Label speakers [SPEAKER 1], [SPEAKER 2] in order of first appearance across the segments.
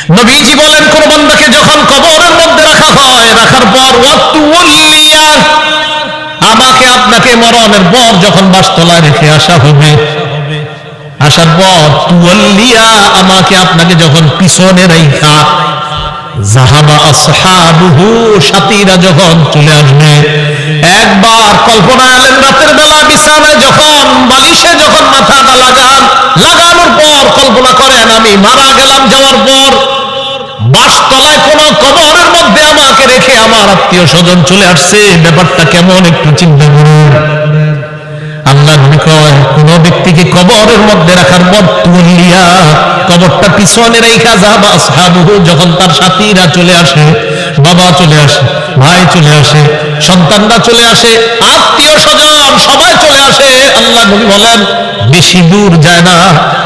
[SPEAKER 1] নবীজি বলেন, কোন বান্দাকে যখন কবরের মধ্যে রাখা হয়, রাখার পর ওয়াতুল্লিয়া, আমাকে আপনাকে মরণের পর যখন বাসতলায় রেখে আসা হবে, আসার পর তুয়াল্লিয়া, আমাকে আপনাকে যখন পিছনে রাখা, যাহাবা আসহাবুহু, সাথীরা যখন চলে আসবে। একবার কল্পনা আলেন, রাতের বেলা বিছানায় যখন বালিশে যখন মাথাটা লাগানোর পর কল্পনা করেন, আমি মারা গেলাম, যাওয়ার পর বাসতলায় কোন কবরের মধ্যে আমাকে রেখে আমার আত্মীয় স্বজন চলে আসছে, ব্যাপারটা কেমন একটু চিন্তা করুন। আল্লাহ নবী কয়, কোন ব্যক্তিকে কবরের মধ্যে রাখার পর তুলিয়া, কবরটা পিছনে রেখা, যাবা আসহাবুহু, যখন তার সাথীরা চলে আসে, বাবা চলে আসে, ভাই চলে আসে, সন্তানরা চলে আসে, আত্মীয় স্বজন সবাই চলে আসে, আল্লাহ নবী বলেন বেশি দূর যায় না,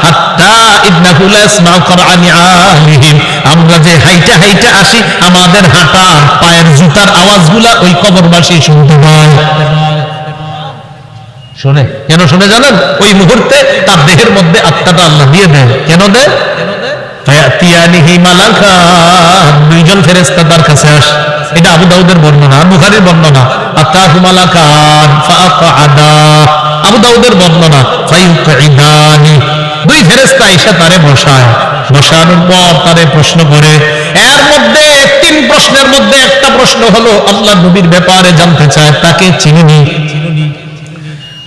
[SPEAKER 1] হাত্তা ইন্নাহু লা ইয়াসমাউ কুরআনি আলিহিম, আমরা যে হাইটা হাইটা আসি, আমাদের হাঁটার পায়ের জুতার আওয়াজগুলা ওই কবরবাসী শুনতে পায়। শুনে কেন শুনে জানেন? ওই মুহূর্তে তার দেহের মধ্যে আত্মাটা আল্লাহ দিয়ে দেয়। কেন দেয়? ফায়াতিয়ানিহি মালাকান, দুইজন ফেরেশতা তার কাছে আসে। এটা আবু দাউদের বর্ণনা, বুখারীর বর্ণনা। আতাহু মালাকান ফাআকআদা, আবু দাউদের বর্ণনা। ফায়ুকঈদানি, দুই ফেরেশতা এসে তারে বসায়, বসানোর পর তারে প্রশ্ন করে। এর মধ্যে তিন প্রশ্নের মধ্যে একটা প্রশ্ন হলো আল্লাহ নবীর ব্যাপারে জানতে চায়, তাকে চিনিনি।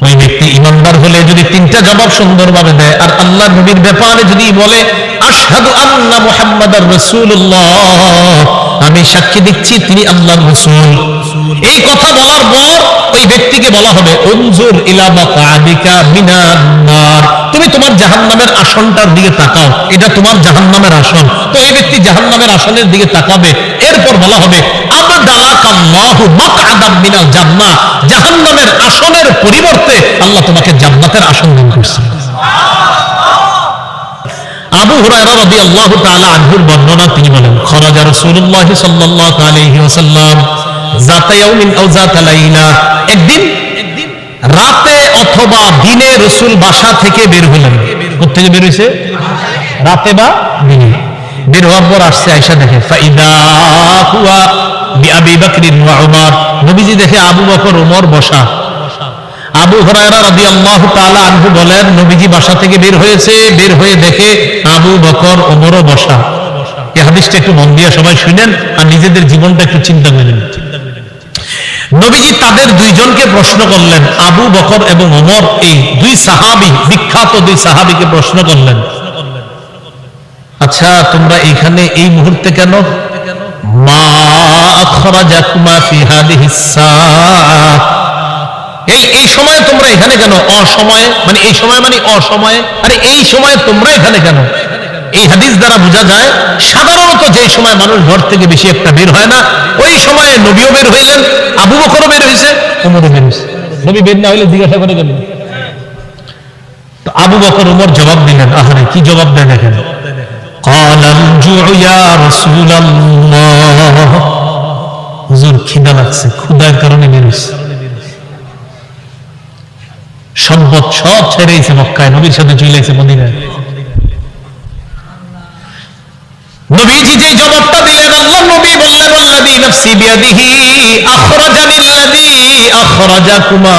[SPEAKER 1] ওই ব্যক্তি ইমানদার হলে যদি তিনটা জবাব সুন্দরভাবে দেয়, আর আল্লাহ নবীর ব্যাপারে যদি বলে আশহাদু আন্না মুহাম্মাদার রাসূলুল্লাহ, আমি সাক্ষী দিচ্ছি তিনি আল্লাহর রাসূল, এই কথা বলার পর ওই ব্যক্তিকে বলা হবে উনজুর ইলা মাকআদিকা মিনান নার, তুমি তোমার জাহান্নামের আসনটার দিকে তাকাও, এটা তোমার জাহান্নামের আসন। তো এই ব্যক্তি জাহান্নামের আসনের দিকে তাকাবে। এরপর বলা হবে আবদালাকাল্লাহু মাকআদাম মিনাল জান্নাহ, জাহান্নামের আসনের পরিবর্তে আল্লাহ তোমাকে জান্নাতের আসন দান করেছে। আবু হুরায়রা রাদিয়াল্লাহু তাআলা আনহুর বর্ণনা, তিনি বলেন খরাজা রাসূলুল্লাহ সাল্লাল্লাহু আলাইহি ওয়াসাল্লাম যাতা ইয়াউমিন আও যাতা লাইলা, একদিন রাতে অথবা দিনে রাসূল বাসা থেকে বের হলেন। কোথা থেকে বের হইছে? রাতে বা দিনে। বের হওয়ার পর আসছে, আয়েশা দেখে ফাইদা হুয়া বিআবি বকর ওয়া উমর, নবীজি দেখে আবু বকর ওমর বসা। আবু হুরায়রা রাদিয়াল্লাহু তাআলা আনহু বলেন, নবীজি বাসা থেকে বের হয়েছে, বের হয়ে দেখে আবু বকর ওমরও বসা। এই হাদিসটা একটু মন দিয়ে সবাই শুনেন আর নিজেদের জীবনটা একটু চিন্তা করেন। নবীজি তাদের দুইজনকে প্রশ্ন করলেন, আবু বকর এবং ওমর, এই দুই সাহাবী, বিখ্যাত দুই সাহাবীকে প্রশ্ন করলেন, আচ্ছা তোমরা এখানে এই মুহূর্তে কেন? মা আখরাজাকুমা ফি হাদিহিস সাআহ, এই সময়ে তোমরা এখানে কেন? অসময়ে মানে এই সময় মানে অসময়ে, আরে এই সময়ে তোমরা এখানে কেন? এই হাদিস দ্বারা বোঝা যায় সাধারণত যে সময় মানুষ ঘর থেকে বেশি একটা বের হয় না, ওই সময়ে নবীও বের হইলেন, আবু বকরও বের হয়েছে, ওমরও বের হয়েছে। নবী বের না হইলে জিজ্ঞাসা করে কেন? তো আবু বকর ওমর জবাব দিলেন, আহারে কি জবাব দেন এখানে? ক্বালাল জুউ ইয়া রাসূলুল্লাহ, হুজুর খিদা লাগছে, ক্ষুধার কারণে বের হইছে। সম্পদ সব ছেড়েছে মক্কায়, নবীর সাথে চলে গেছে মদিনায়। নবীজি যে জবাবটা দিলেন, আল্লাহ নবী বললেন আল্লাযী নাফসি বিয়াদিহি আখরাজানিল্লাযী আখরাজাকুমা।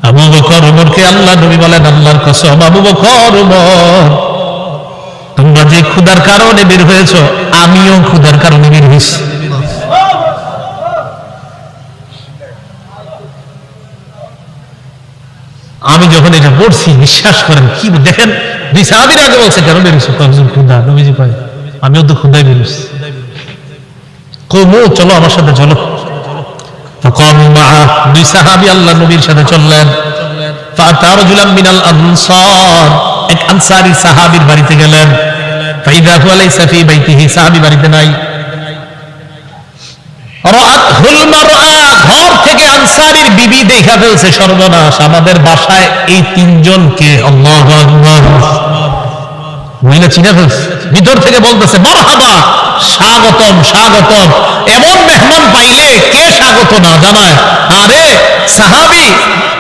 [SPEAKER 1] আবু বকর ওমরকে আল্লাহ নবী বলেন, আল্লাহর কসম আবু বকর ওমর, তোমরা যে ক্ষুধার কারণে বের হয়েছো, আমিও ক্ষুধার কারণে বের হয়েছি। আমি যখন এটা পড়ছি, বিশ্বাস করেন, কি দেখেন দুই সাহাবীর আগে বলছে কেন বেরিয়েছে? ক্ষুধা। নবীজি কয় আমিও তো ক্ষুধায় বেরিয়েছি। কমু চলো আমার সাথে চলো। দুই সাহাবী আল্লাহ নবীর সাথে চললেন। ফাতা রাজুলাম মিনাল আনসার, এক আনসারী সাহাবীর বাড়িতে গেলেন। ফাইদা হুয়া লাইসা ফি বাইতিহি, সাহাবী বাড়িতে নাই। রাআতহুল মারআ, ঘর থেকে আনসারীর বিবি দেখা ফেলছে, সর্বনাশ, আমাদের বাসায় এই তিনজনকে। আল্লাহু আকবার, মহিলা চিনে ফেলছে। ভিতর থেকে বলতেছে মারহাবা, স্বাগতম স্বাগতম। এমন মেহমান পাইলে কে স্বাগত না জানায়? আরে সাহাবী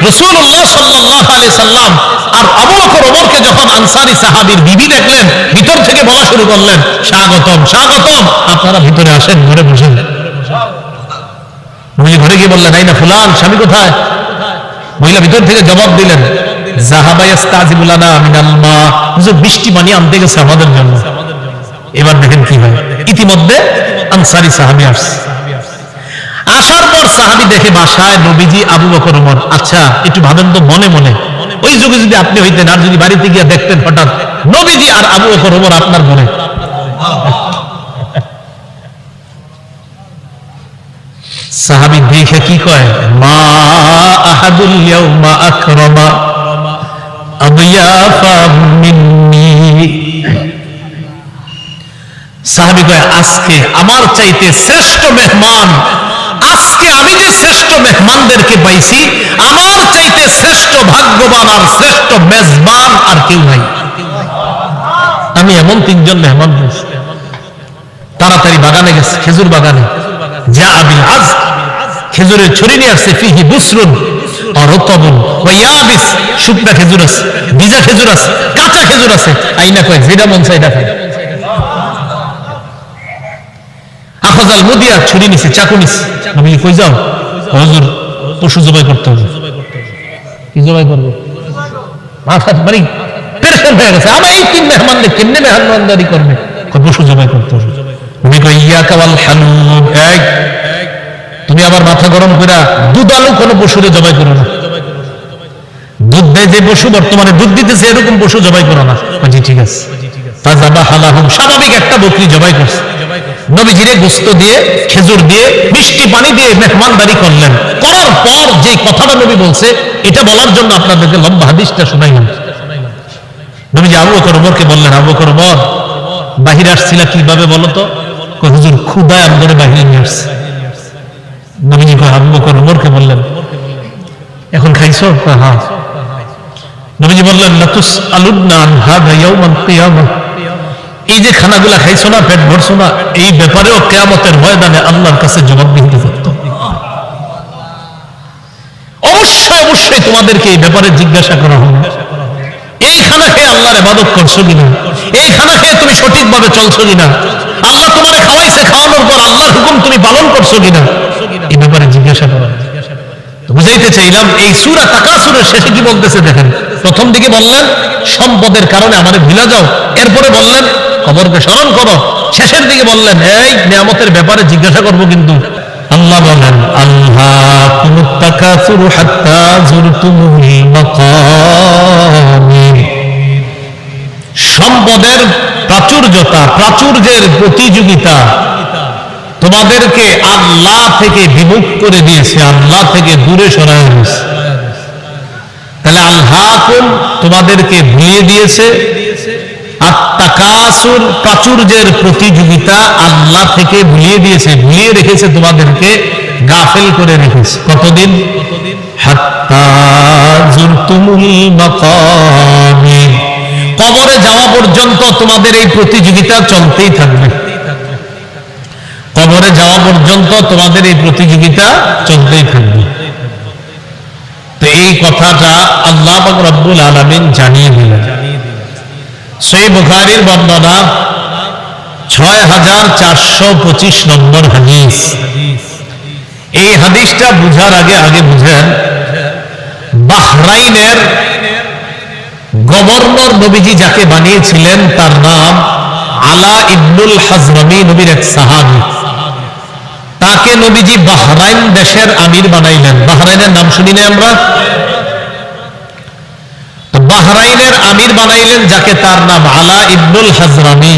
[SPEAKER 1] রাসূলুল্লাহ সাল্লাল্লাহু আলাইহি সাল্লাম আর আবু বকর ওমরকে যখন আনসারী সাহাবীর বিবি দেখলেন, ভিতর থেকে বলা শুরু করলেন, স্বাগতম স্বাগতম, আপনারা ভিতরে আসেন, ঘরে বসেন। নবী ঘরে গিয়ে বললেন, এই না ফুলান, স্বামী কোথায়? মহিলা ভিতর থেকে জবাব দিলেন, যাহাবা ইস্তাজিবু লানা মিনাল মা, হুজুর বৃষ্টি পানি আনতে গেছে আমাদের জন্য। এবার দেখেন কি হয়, ইতিমধ্যে আনসারী সাহাবী আসছে। আসার পর সাহাবী দেখে বাসায় নবীজি, আবু বকর ওমর। আচ্ছা একটু ভাবেন তো মনে মনে, ওই যুগে যদি আপনি হইতেন আর যদি বাড়িতে গিয়ে দেখতেন হঠাৎ নবীজি আর আবু বকর ওমর আপনার ঘরে, সাহাবী দেখে কি কয়, মা আহাদুল ইয়াউমা আকরামা আদিয়াফা মিন্নি। সাহাবী কয়, আজকে আমার চাইতে শ্রেষ্ঠ মেহমান, আজকে আমি যে শ্রেষ্ঠ মেহমানদেরকে পাইছি, আমার চাইতে শ্রেষ্ঠ ভাগ্যবান আর শ্রেষ্ঠ মেজবান আর কেউ নাই। আমি এমন তিনজন মেহমান পেয়েছি। তাড়াতাড়ি বাগানে গেছে, খেজুর বাগানে। যা আবিল আজ, খেজুরের ছড়ি নিয়ে আসছে, ফিহি বুসরুন আর রতবুন ওয়া ইয়াবিস, শুকনা খেজুর আছে, ভিজা খেজুর আছে, কাঁচা খেজুর আছে। আইনা কয়, যেটা মন চাই এটা খায়। আখাযাল মুদিয়া, ছুরি নিছে, চাকু নিছে। আমি কই যাও? হুজুর পশু জবাই করতে হবে। কি জবাই করবে? মাথা মানে পেরেশান হয়ে গেছে, আমার এই তিন মেহমানদের কেমনে মেহমানদারি করবে? পশু জবাই করতে হবে। আমি কই, ইয়াকা ওয়াল হালুব, এই তুমি আবার মাথা গরম করে দুধালু কোনো পশুরে জবাই করো না। দুধ দেয় যে পশু, বর্তমানে দুধ দিতেছে, এরকম পশু জবাই করো না। জি ঠিক আছে। ফাযাবাহালাহুম, স্বাভাবিক একটা বকরি জবাই করছে। নবীজিরে গোশত দিয়ে, খেজুর দিয়ে, মিষ্টি পানি দিয়ে মেহমানদারি করলেন। করার পর যে কথাটা নবী বলছে, এটা বলার জন্য আপনাদেরকে লম্বা হাদিসটা শোনাইলাম। নবীজি আবু বকর ওমরকে বললেন, আবু বকর ওমর, বাহিরে আসছিলা কিভাবে বলো তো? হুজুর ক্ষুধায় আমাদের বাহিরে নিয়ে আসছে। নবীজি আবু বকর ওমরকে বললেন, এখন খাইছো? হ্যাঁ। নবীজি বললেন, লাতুসআলুন্না আন হাযা ইয়াউমাল কিয়ামাহ, এই যে খানাগুলা খাইছো না, পেট ভরছো না, এই ব্যাপারেও কিয়ামতের ময়দানে আল্লাহর কাছে জবাবদিহিতে করতে হবে। অবশ্যই অবশ্যই তোমাদেরকে এই ব্যাপারে জিজ্ঞাসা করা হবে। এই খানা খেয়ে আল্লাহর ইবাদত করছো কিনা, এই খানা খেয়ে তুমি সঠিকভাবে চলছো কিনা, আল্লাহ তোমারে খাওয়াইছে, খাওয়ানোর পর আল্লাহর হুকুম তুমি পালন করছো কিনা, এই ব্যাপারে জিজ্ঞাসা করা। তো বুঝাইতে চাইলাম, এই সূরা তাকাসুরের শেষে কি বলতেছে দেখেন। প্রথম দিকে বললেন সম্পদের কারণে আমারে ভুলে যাও, এরপরে বললেন কবরকে স্মরণ করো, শেষের দিকে বললেন এই নিয়ামতের ব্যাপারে জিজ্ঞাসা করব। কিন্তু আল্লাহ বলেন, আল্লাহুমুত তাকাসুরু হাত্তা যুরতুমুল মাকাবির, সম্পদের প্রাচুর্যতা, প্রাচুর্যের প্রতিযোগিতা তোমাদেরকে আল্লাহ থেকে বিমুখ করে দিয়েছে, আল্লাহ থেকে দূরে সরায় দিয়েছে। তাহলে আল্লাহুম তোমাদেরকে ভুলিয়ে দিয়েছে, আত-তাকাসুর প্রাচুর্যের প্রতিযোগিতা আল্লাহ থেকে ভুলিয়ে দিয়েছে, ভুলিয়ে রেখেছে, তোমাদেরকে গাফেল করে রেখেছে। কতদিন? হাত্তা যুরতুমুল মাকাবির, কবরে যাওয়া পর্যন্ত তোমাদের এই প্রতিযোগিতা চলতেই থাকবে। কবরে যাওয়া পর্যন্ত তোমাদের এই প্রতিযোগিতা চলতেই থাকবে। তো এই কথাটা আল্লাহ পাক রব্বুল আলামিন জানিয়ে দিলেন। সহিহ বুখারীর বর্ণনা ৬৪২৫ নম্বর হাদিস। এই হাদিসটা বুঝার আগে বুঝেন, বাহরাইনের গভর্নর নবীজি যাকে বানিয়েছিলেন তার নাম আলা ইবনুল হাজরামি, নবীর এক সাহাবী। তাকে নবীজি বাহরাইন দেশের আমির বানাইলেন। বাহরাইনের নাম শুনি না আমরা? তো বাহরাইনের আমির বানাইলেন যাকে, তার নাম আলা ইবনুল হাজরামি।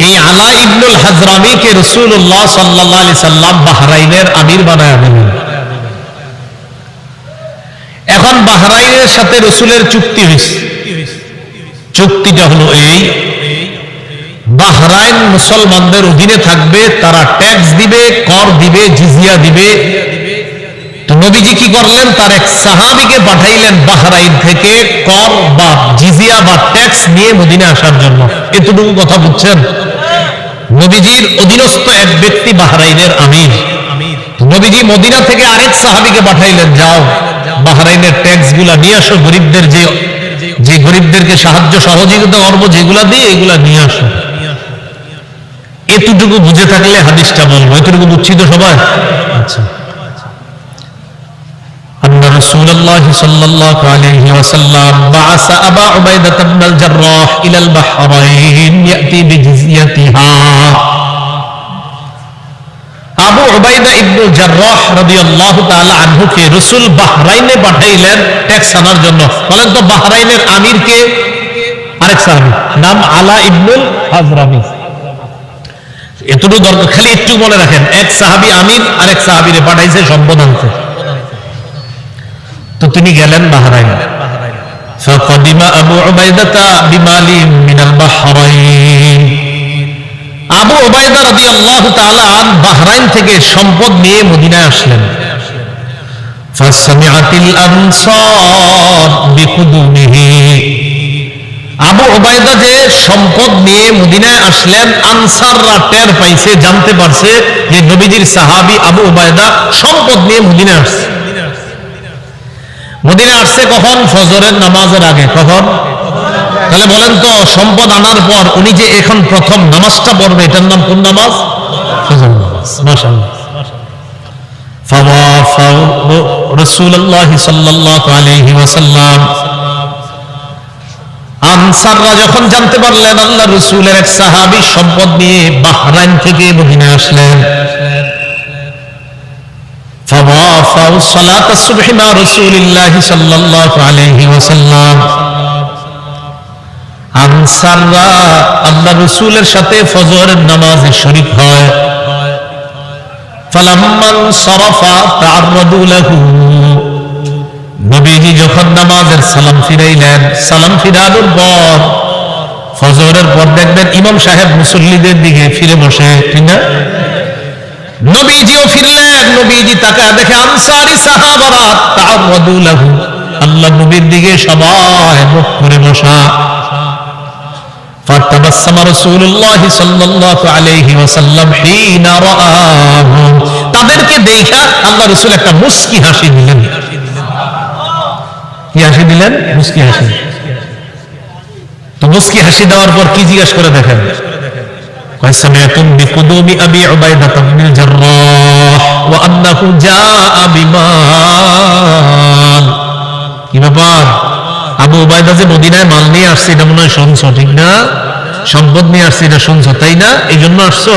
[SPEAKER 1] এই আলা ইবনুল হাজরামিকে রাসূলুল্লাহ সাল্লাল্লাহু আলাইহি সাল্লাম বাহরাইনের আমির বানায় দিলেন। এখন বাহরাইনের সাথে রাসূলের চুক্তি হয়েছে। চুক্তিটা হলো এই, বাহরাইন মুসলমানদের অধীনে থাকবে, তারা ট্যাক্স দিবে, কর দিবে, জিজিয়া দিবে। তো নবীজি কি করলেন, তার এক সাহাবীকে পাঠাইলেন বাহরাইন থেকে কর বা জিজিয়া বা ট্যাক্স নিয়ে মদিনা আসার জন্য। এতটুকু কথা বুঝছেন? নবীজির অধীনস্থ এক ব্যক্তি বাহরাইনের আমির। নবীজি মদিনা থেকে আরেক সাহাবীকে পাঠাইলেন, যাও বাহরাইনের ট্যাক্স গুলা নিয়ে আসো, গরিবদের যে গরিবদেরকে সাহায্য সহযোগিতা করবো যেগুলা দিয়ে এগুলা নিয়ে আসো। এতটুকু বুঝে থাকলে হাদিসটা বলবো, এতটুকু বুঝছি তো সবাই? আচ্ছা। أن رسول الله صلى الله عليه وسلم بعث أبا عبيدة بن الجراح إلى البحرين يأتي بجزيتها। আবু উবাইদা ইবনুল জাররাহ রাদিয়াল্লাহু তাআলা আনহুকে রাসূল বাহরাইনে পাঠাইলেন ট্যাক্স আনার জন্য। বলেন তো বাহরাইনের আমির কে? আরেক সাহাবী, নাম আলা ইবনুল হাজরামি। এতটুকু দরকার, খালি একটু মনে রাখেন, এক সাহাবী আমির, আরেক সাহাবীরে পাঠাইছে সম্পদ আনতে। তো তিনি গেলেন বাহরাইন। فقدم أبو عبيدة بمال من البحرين। আবু উবাইদা রাদিয়াল্লাহু তাআলা আন বাহরাইন থেকে সম্পদ নিয়ে মদিনায় আসলেন। فسمعت الأنصار بقدومه। আবু উবাইদা যে সম্পদ নিয়ে মদিনায় আসলেন, আনসাররা টের পাইছে, জানতে পারছে যে নবীজির সাহাবী আবু উবাইদা সম্পদ নিয়ে মদিনায় আসছে। মদিনায় আসছে কখন? ফজরের নামাজের আগে। কখন? তাহলে বলেন তো, সম্পদ আনার পর উনি যে এখন প্রথম নামাজটা পড়বে, এটার নাম কোন নামাজ? ফজর নামাজ। মাশাআল্লাহ। ফাওয়াফাউ রাসূলুল্লাহ সাল্লাল্লাহু আলাইহি ওয়াসাল্লাম। আনসাররা যখন জানতে পারলেন আল্লাহর রাসূলের এক সাহাবী সম্পদ নিয়ে বাহরাইন থেকে মদিনায় আসলেন, ফাওয়াফাউ সালাতাস সুবহি মা রাসূলিল্লাহ সাল্লাল্লাহু আলাইহি ওয়াসাল্লাম। আনসাররা আল্লাহর রাসূলের সাথে ফজরের নামাজে শরীক হয়। ফালাম্মান সারাফা তাআররাদু লাহু। নবীজি যখন নামাজের সালাম ফিরাইলেন, সালাম ফিরানোর পর ফজরের পর দেখবেন ইমাম সাহেব মুসল্লিদের দিকে ফিরে বসে, ঠিক না? নবীজিও ফিরলেন, নবীজি তাকায় দেখে আনসারী সাহাবারা তাআররাদু লাহু, আল্লাহর নবীর দিকে সবাই মুখ করে বসা। ফাতাবাসসামা রাসূলুল্লাহ সাল্লাল্লাহু আলাইহি ওয়াসাল্লাম হিনা রাআহুম। তাদেরকে দেখা আল্লাহর রাসূল একটা মুস্কি হাসি দিলেন। কি হাসি দিলেন? মুস্কি হাসি। তো মুস্কি হাসি দেওয়ার পর কি জিজ্ঞাসা করে দেখেন, কয় সামিআতুম বিকুদুমি আবি উবাইদা ইবনুল জাররাহ ওয়া আন্নাহু জাআ বিমাল। কি ব্যাপার? আবু উবাইদা যে মদিনায় মাল নিয়ে আসছে, এটা মনে হয় শুনছো, ঠিক না? সম্পদ নিয়ে আসছে, এটা শুনছো, তাই না? এই জন্য আসছো?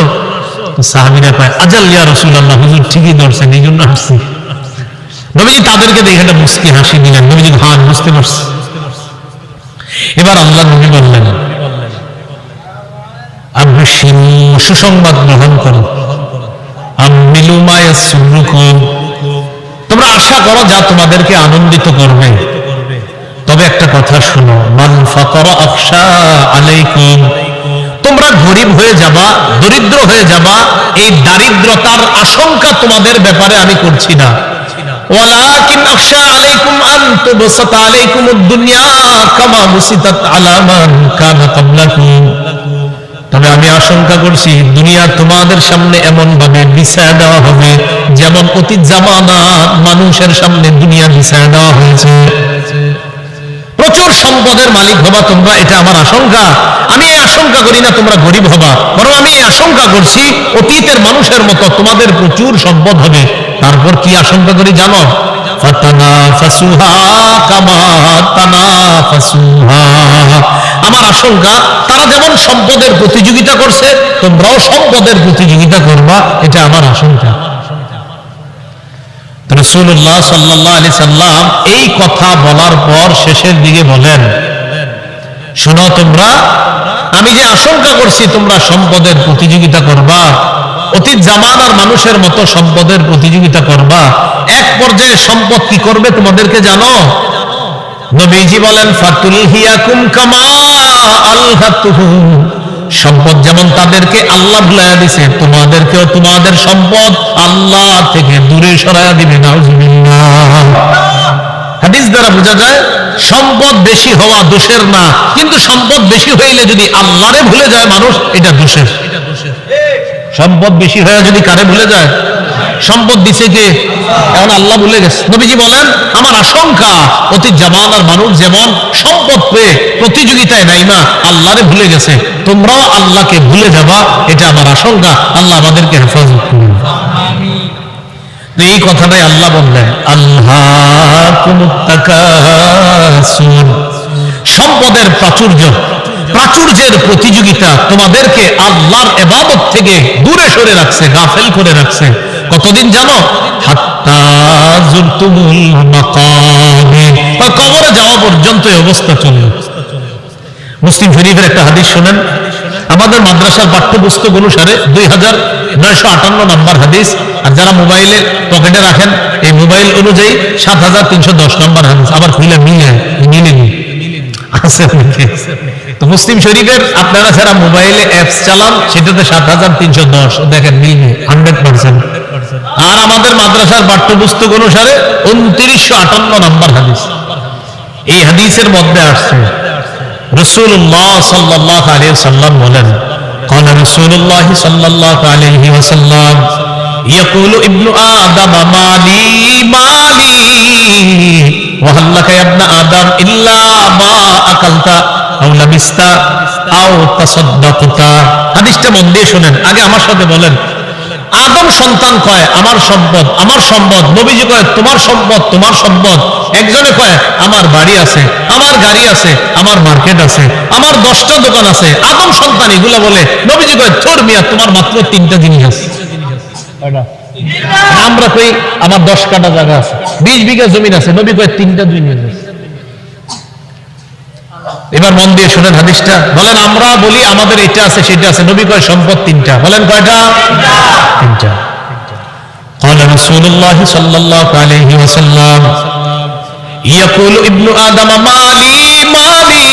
[SPEAKER 1] তো সাহাবীরা কয় আজাল ইয়া রাসূলুল্লাহ, হুজুর ঠিকই ধরছেন, এই জন্য আসছি। নবীজি তাদেরকে দেখে একটা মুস্কি হাসি দিলেন। নবীজি হান বুঝতে পারছে। এবার আল্লাহ নবী বললেন, আপনি সুসংবাদ গ্রহণ করো, আমিলু মা ইয়াসুরুকুম, তোমরা আশা করো যা তোমাদেরকে আনন্দিত করবে। তবে একটা কথা শুনো, মান ফাকারা আখশা আলাইকুম, তোমরা গরীব হয়ে যাবা, দরিদ্র হয়ে যাবা, এই দারিদ্রতার আশঙ্কা তোমাদের ব্যাপারে আমি করছি না। ওয়ালাকিন আখশা আলাইকুম আন তুবসাতা আলাইকুমুদ দুনিয়া কামা বুসিতাত আলা মান কানা ক্বাবলাকুম, তবে আমি আশঙ্কা করছি দুনিয়া তোমাদের সামনে এমন ভাবে বিছায়া দেওয়া হবে যেমন অতীত জামানা মানুষের সামনে দুনিয়া বিছায়া দেওয়া হয়েছে। প্রচুর সম্পদের মালিক হবা তোমরা, এটা আমার আশঙ্কা। আমি এই আশঙ্কা করি না তোমরা গরিব হবা, বরং আমি এই আশঙ্কা করছি অতীতের মানুষের মতো তোমাদের প্রচুর সম্পদ হবে। তারপর কি আশঙ্কা করি জানো? ফাতানাফাসুহা কামা তানাফাসুহা, আমার আশঙ্কা তারা যেমন সম্পদের প্রতিযোগিতা করছে তোমরাও সম্পদের প্রতিযোগিতা করবা, এটা আমার আশঙ্কা। রাসূলুল্লাহ সাল্লাল্লাহু আলাইহি সাল্লাম এই কথা বলার পর শেষের দিকে বলেন, শোনো তোমরা, আমি যে আশঙ্কা করছি তোমরা সম্পদের প্রতিযোগিতা করবা, অতীত জামানার মানুষের মতো সম্পদের প্রতিযোগিতা করবা, এক পর্যায়ে সম্পদ কি করবে তোমাদেরকে জানো? নবীজি বলেন, ফাতুলহিয়াকুম কামা আলহাতুহুম, সম্পদ যেমন তাদেরকে আল্লাহ ভুলাইয়া দিছে, তোমাদেরকেও তোমাদের সম্পদ আল্লাহ থেকে দূরে সরাইয়া দিবে। নাউজুবিল্লাহ। হাদিস দ্বারা বোঝা যায় সম্পদ বেশি হওয়া দোষের না, কিন্তু সম্পদ বেশি হইলে যদি আল্লাহরে ভুলে যায় মানুষ, এটা দোষের। সম্পদ বেশি হয়ে যদি কারে ভুলে যায়? সম্পদ দিছে কে? এখন আল্লাহ ভুলে গেছে। নবীজি বলেন আমার আশঙ্কা অতীত জামানার মানুষ যেমন সম্পদ পেয়ে প্রতিযোগিতায় নাইমা আল্লাহরে ভুলে গেছে, তোমরাও আল্লাহকে ভুলে যাবা, এটা আমার আশঙ্কা। আল্লাহ আমাদেরকে হেফাজত করুন। এই কথাটাই আল্লাহ বললেন, আল্লাহকুমুত তাকাসুর, সম্পদের প্রাচুর্যের প্রতিযোগিতা তোমাদেরকে আল্লাহর ইবাদত থেকে দূরে সরে রাখছে, গাফেল করে রাখছে। কতদিন জানো? হাত্তা যুরতুমুল মাকাবির, কবরে যাওয়া পর্যন্ত এই অবস্থা চলল। মুসলিম শরীফের একটা হাদিস শুনেন, আমাদের মাদ্রাসার পাঠ্যপুস্তক অনুসারে 2958 নম্বর হাদিস, আর যারা মোবাইলে পকেটে রাখেন এই মোবাইল অনুযায়ী 7310 নম্বর হাদিস। আবার খুলে মিলেনি আছে তো মুসলিম শরীফের আপনারা যারা মোবাইলে অ্যাপস চালান সেটাতে 7310 দেখেন মিলবে 100%। আর আমাদের মাদ্রাসার পাঠ্যপুস্তক অনুসারে 2958 নম্বর হাদিস। এই হাদিসের মধ্যে আসছে রাসূলুল্লাহ সাল্লাল্লাহু আলাইহি ওয়াসাল্লাম বলেন, قال رسول الله صلى الله عليه وسلم يقول ابن آدم مالي مالي وهل لك يا ابن آدم إلا ما أكلت أو لبست أو تصدقت। হাদিসটা মন দিয়ে শুনেন, আগে আমার সাথে বলেন। আদম সন্তান কয় আমার সম্পদ আমার সম্পদ, নবীজি কয় তোমার সম্পদ তোমার সম্পদ। একজনে কয় আমার বাড়ি আছে, আমার গাড়ি আছে, আমার মার্কেট আছে, আমার 10টা দোকান আছে। আদম সন্তান এগুলা বলে, নবীজি কয় তোর মিয়া তোমার মাত্র 3টা জিনিস আছে। আমরা কই আমার 10 কাঠা জায়গা আছে, 20 বিঘা জমি আছে, নবী কয় 3টা জিনিস আছে। এবার মন দিয়ে শুনেন হাদিসটা, বলেন আমরা বলি আমাদের এটা আছে সেটা আছে, নবী কয় সম্পদ 3টা, বলেন কয়টা? 3টা। قال رسول الله صلى الله عليه وسلم يقول ابن آدم مالي مالي,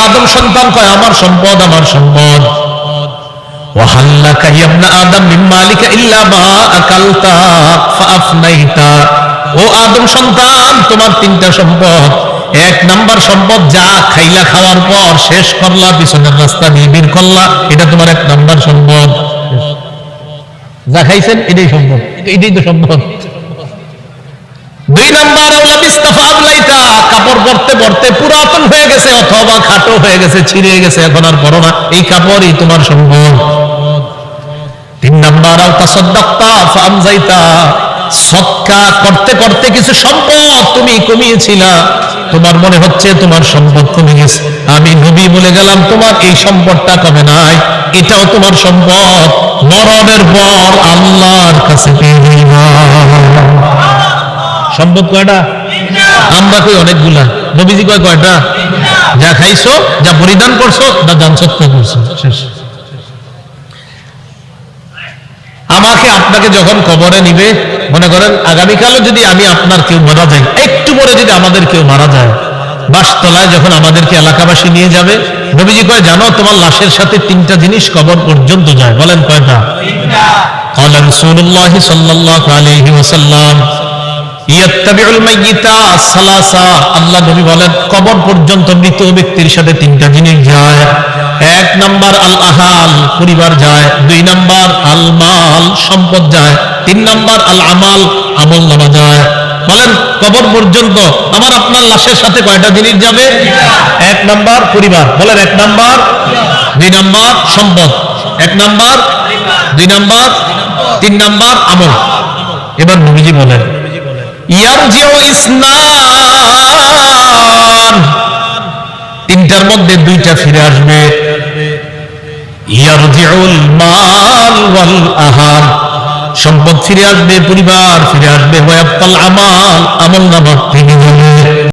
[SPEAKER 1] আদম সন্তান কয় আমার সম্পদ আমার সম্পদ। وهل لك يا ابن آدم من مالك إلا ما أكلت فأفنيت, ও আদম সন্তান তোমার 3টা সম্পদ। 1 নাম্বার সম্পদ যা খাইলা, খাওয়ার পর শেষ করলা, পিছনের রাস্তা দিয়ে বের করলা, এটা তোমার 1 নাম্বার সম্পদ। যা খাইছেন এটাই সম্পদ, এটাই তো সম্পদ। 2 নাম্বার কাপড় পরতে পরতে পুরাতন হয়ে গেছে অথবা খাটো হয়ে গেছে, ছিঁড়ে গেছে, এখন আর পরো না, এই কাপড়ই তোমার সম্পদ। 3 নাম্বার সদকা করতে করতে কিছু সম্পদ তুমি কমিয়েছিলা, তোমার মনে হচ্ছে তোমার সম্পদ কমে গেছে, আমি নবী বলে গেলাম তোমার এই সম্পদটা কমে নাই, এটাও তোমার সম্পদ। মরণের পর আল্লাহর কাছে পেয়ে যাইবা। সম্পদ কয়টা? আমরা কই অনেকগুলা, নবীজি কয় কয়টা? যা খাইছো, যা পরিধান করছো, যা দান সৎকার করছো, শেষ। আমাকে আপনাকে যখন কবরে নিবে, মনে করেন আগামীকালও যদি আমি আপনার কেউ মারা যাই, একটু পরে যদি আমাদের কেউ মারা যায়, বাসতলায় যখন আমাদেরকে এলাকাবাসী নিয়ে যাবে, নবীজি কয় জানো তোমার লাশের সাথে 3টা জিনিস কবর পর্যন্ত যায়, বলেন কয়টা? 3টা। قال رسول الله صلى الله عليه وسلم ইয়াত্তাবিউল মাইয়িতা সালাসা, আল্লাহ নবী বলেন কবর পর্যন্ত মৃত ব্যক্তির সাথে 3টা জিনিস যায়। 1 নাম্বার আল আহাল, পরিবার যায়। 2 নাম্বার আল মাল, সম্পদ যায়। 3 নাম্বার আল আমাল, আমল নামা যায়। বলেন কবর পর্যন্ত আমার আপনার লাশের সাথে কয়টা জিনিস যাবে? 1 নাম্বার পরিবার, বলেন 1 নাম্বার, 2 নাম্বার সম্পদ, 1 নাম্বার, 2 নাম্বার, 3 নাম্বার আমল। এবার নবীজি বলেন ইয়ারজিউ ইসনান, 3টার মধ্যে 2টা ফিরে আসবে। ইয়ারজিউল মাল ওয়াল আহাল, সম্পদ ফিরে আসবে, পরিবার ফিরে আসবে। ওয়ায়াবকাল আমাল, আমল নামা থেকে যাবে।